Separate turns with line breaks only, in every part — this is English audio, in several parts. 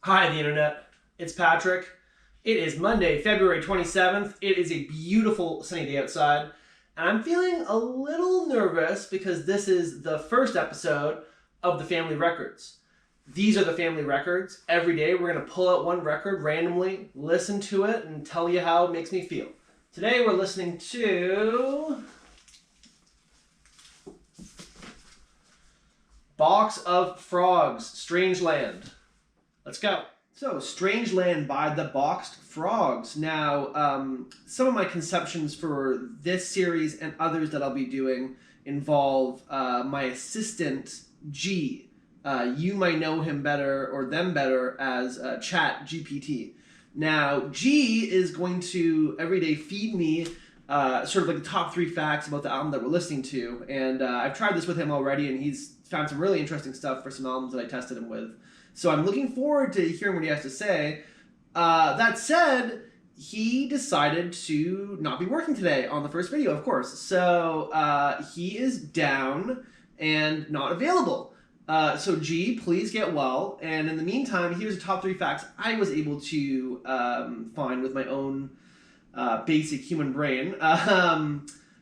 Hi, the internet. It's Patrick. It is Monday, February 27th. It is a beautiful sunny day outside, and I'm feeling a little nervous because this is the first episode of the Family Records. These are the Family Records. Every day we're going to pull out one record randomly, listen to it, and tell you how it makes me feel. Today we're listening to Box of Frogs, Strangeland. Let's go. So, Strangeland by the Boxed Frogs. Now, some of my conceptions for this series and others that I'll be doing involve my assistant, G. You might know him better or them better as Chat GPT. Now, G is going to every day feed me sort of like the top 3 facts about the album that we're listening to. And I've tried this with him already, and he's found some really interesting stuff for some albums that I tested him with. So I'm looking forward to hearing what he has to say. That said, he decided to not be working today on the first video, of course. So he is down and not available. So G, please get well. And in the meantime, here's the top 3 facts I was able to find with my own basic human brain.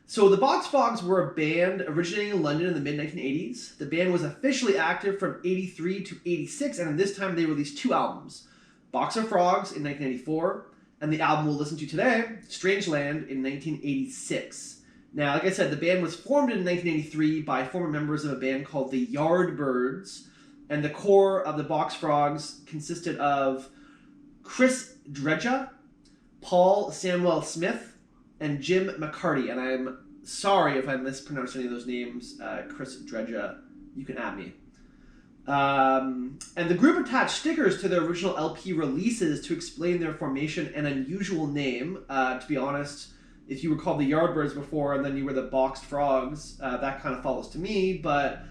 So the Box Frogs were a band originating in London in the mid-1980s. The band was officially active from 83 to 86, and at this time they released 2 albums. Box of Frogs in 1994, and the album we'll listen to today, Strangeland, in 1986. Now, like I said, the band was formed in 1983 by former members of a band called the Yardbirds, and the core of the Box Frogs consisted of Chris Dredja, Paul Samuel Smith, and Jim McCarty. And I'm sorry if I mispronounced any of those names. Chris Dredja, you can at me. And the group attached stickers to their original LP releases to explain their formation and unusual name. To be honest, if you were called the Yardbirds before and then you were the Boxed Frogs, that kind of follows to me. But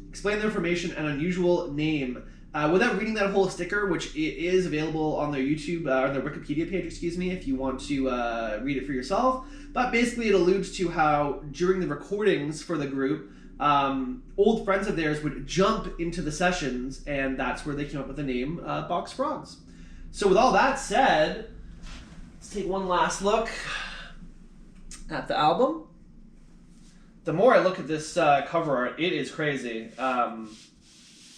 explain their formation and unusual name. Without reading that whole sticker, which it is available on their YouTube, or their Wikipedia page, excuse me, if you want to read it for yourself. But basically it alludes to how during the recordings for the group, old friends of theirs would jump into the sessions, and that's where they came up with the name Box Frogs. So with all that said, let's take one last look at the album. The more I look at this cover art, it is crazy.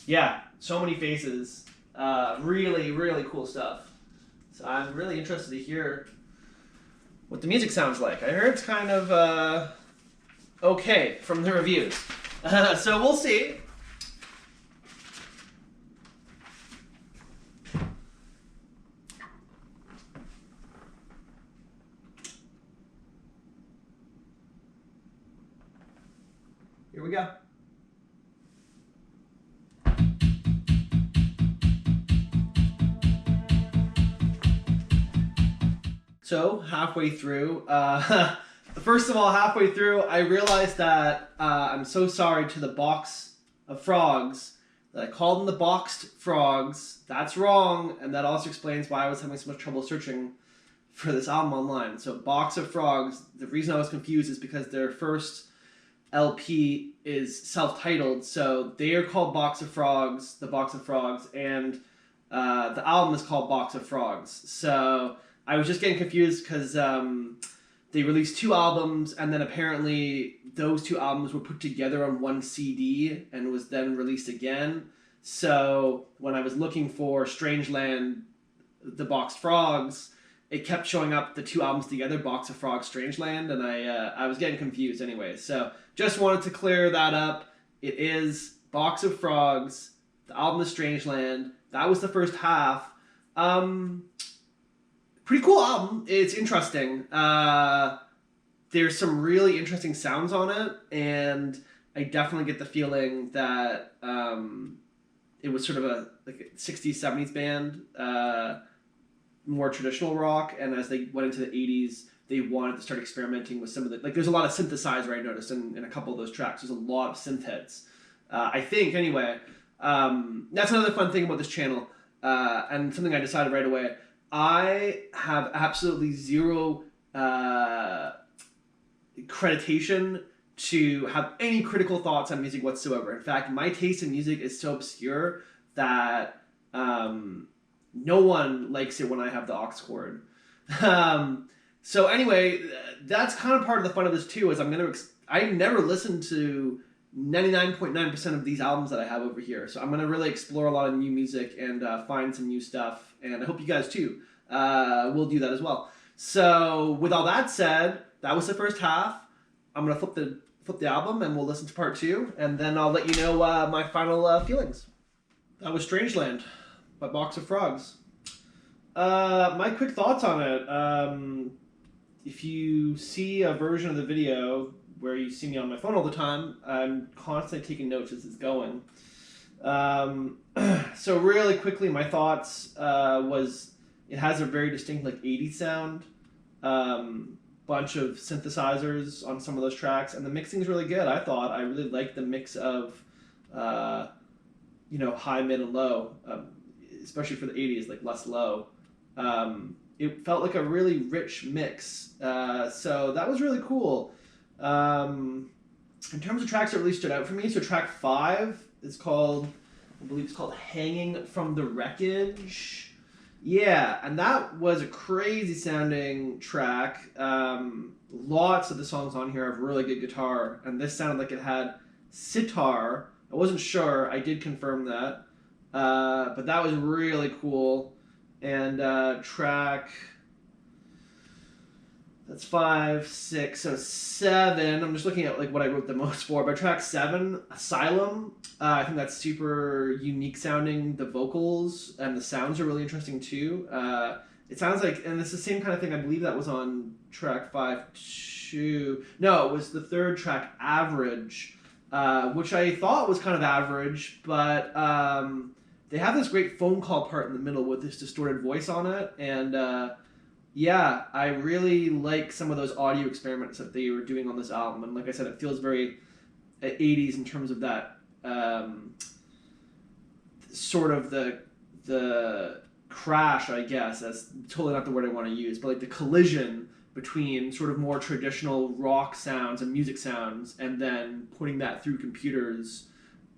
Yeah, so many faces. Really, really cool stuff. So I'm really interested to hear what the music sounds like. I heard it's kind of okay from the reviews. So we'll see. Here we go. So, halfway through, first of all, halfway through, I realized that I'm so sorry to the Box of Frogs that I called them the Boxed Frogs. That's wrong, and that also explains why I was having so much trouble searching for this album online. So, Box of Frogs, the reason I was confused is because their first LP is self-titled, so they are called Box of Frogs, the Box of Frogs, and the album is called Box of Frogs. So I was just getting confused because they released 2 albums, and then apparently those 2 albums were put together on one CD and was then released again. So when I was looking for Strangeland, the Boxed Frogs, it kept showing up the 2 albums together, Box of Frogs, Strangeland, and I was getting confused anyway. So just wanted to clear that up. It is Box of Frogs. The album is Strangeland. That was the first half. Pretty cool album. It's interesting. There's some really interesting sounds on it, and I definitely get the feeling that it was sort of a 60s, 70s band, more traditional rock, and as they went into the 80s, they wanted to start experimenting with some of the... There's a lot of synthesizer I noticed in a couple of those tracks. There's a lot of synth hits. I think, anyway. That's another fun thing about this channel, and something I decided right away. I have absolutely zero accreditation to have any critical thoughts on music whatsoever. In fact, my taste in music is so obscure that No one likes it when I have the aux cord. So anyway, that's kind of part of the fun of this too. Is I never listened to 99.9% of these albums that I have over here. So I'm gonna really explore a lot of new music and find some new stuff. And I hope you guys too will do that as well. So with all that said, that was the first half. I'm gonna flip the album and we'll listen to part 2, and then I'll let you know my final feelings. That was Strangeland by Box of Frogs. My quick thoughts on it. If you see a version of the video where you see me on my phone all the time, I'm constantly taking notes as it's going. So really quickly, my thoughts was it has a very distinct 80s sound. Bunch of synthesizers on some of those tracks, and the mixing is really good. I really liked the mix of high, mid, and low, especially for the 80s, less low. It felt like a really rich mix, so that was really cool. In terms of tracks that really stood out for me, so track 5 is I believe it's called Hanging from the Wreckage. Yeah, and that was a crazy sounding track. Lots of the songs on here have really good guitar, and this sounded like it had sitar. I wasn't sure, I did confirm that. But that was really cool. And track, that's 5, 6, so 7. I'm just looking at what I wrote the most for. But track 7, Asylum, I think that's super unique sounding. The vocals and the sounds are really interesting too. It sounds like, and it's the same kind of thing. I believe that was on track 5 too. No, it was the third track, Average, which I thought was kind of average, but they have this great phone call part in the middle with this distorted voice on it, and yeah, I really like some of those audio experiments that they were doing on this album. And like I said, it feels very 80s in terms of that sort of the crash, I guess. That's totally not the word I want to use, but the collision between sort of more traditional rock sounds and music sounds, and then putting that through computers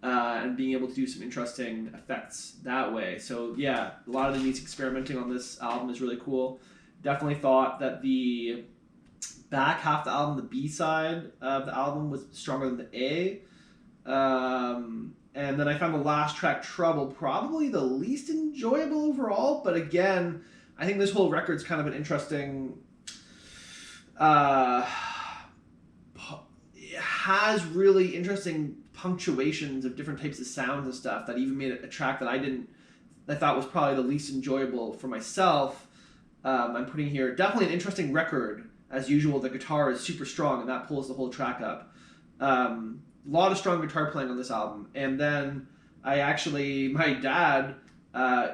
and being able to do some interesting effects that way. So yeah, a lot of the music experimenting on this album is really cool. Definitely thought that the back half of the album, the B side of the album, was stronger than the A. And then I found the last track, Trouble, probably the least enjoyable overall. But again, I think this whole record's kind of an interesting... it has really interesting punctuations of different types of sounds and stuff that even made it a track that I thought was probably the least enjoyable for myself. I'm putting here definitely an interesting record. As usual, the guitar is super strong, and that pulls the whole track up. A lot of strong guitar playing on this album. And then my dad,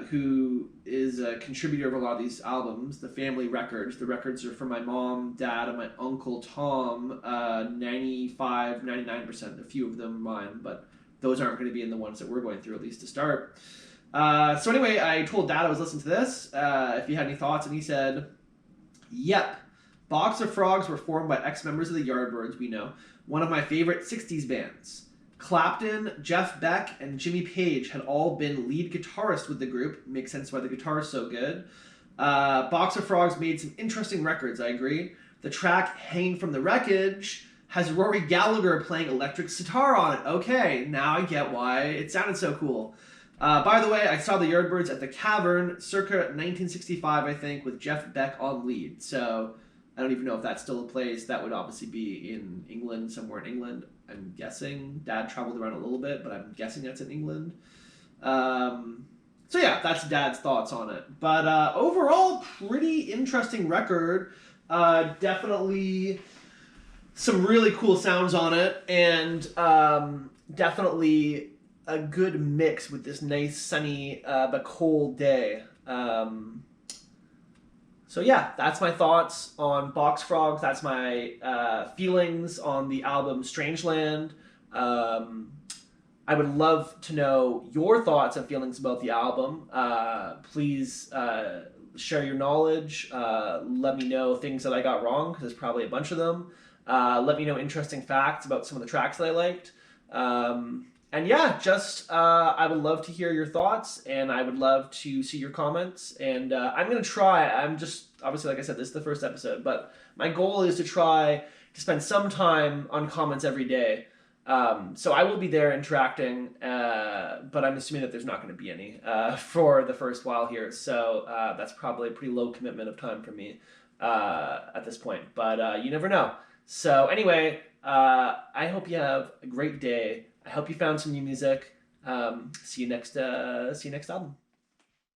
who is a contributor of a lot of these albums, the family records. The records are from my mom, dad, and my uncle Tom. 95, 99%. A few of them are mine, but those aren't going to be in the ones that we're going through, at least to start. So anyway, I told Dad I was listening to this, if he had any thoughts, and he said, yep, Box of Frogs were formed by ex-members of the Yardbirds, we know, one of my favorite 60s bands. Clapton, Jeff Beck, and Jimmy Page had all been lead guitarists with the group. Makes sense why the guitar is so good. Box of Frogs made some interesting records, I agree. The track Hanging from the Wreckage has Rory Gallagher playing electric sitar on it. Okay, now I get why it sounded so cool. By the way, I saw the Yardbirds at the Cavern circa 1965, I think, with Jeff Beck on lead. So I don't even know if that's still a place. That would obviously be in England, somewhere in England, I'm guessing. Dad traveled around a little bit, but I'm guessing that's in England. So yeah, that's Dad's thoughts on it. But overall, pretty interesting record. Definitely some really cool sounds on it, and definitely a good mix with this nice sunny but cold day. So yeah, that's my thoughts on Box Frogs. That's my feelings on the album Strangeland. I would love to know your thoughts and feelings about the album. Please share your knowledge. Let me know things that I got wrong, because there's probably a bunch of them. Let me know interesting facts about some of the tracks that I liked. And yeah, just I would love to hear your thoughts, and I would love to see your comments. And I'm gonna try. I'm just obviously, like I said, this is the first episode, but my goal is to try to spend some time on comments every day. So I will be there interacting, but I'm assuming that there's not going to be any for the first while here. So that's probably a pretty low commitment of time for me at this point. But you never know. So anyway, I hope you have a great day. I hope you found some new music. See you next album.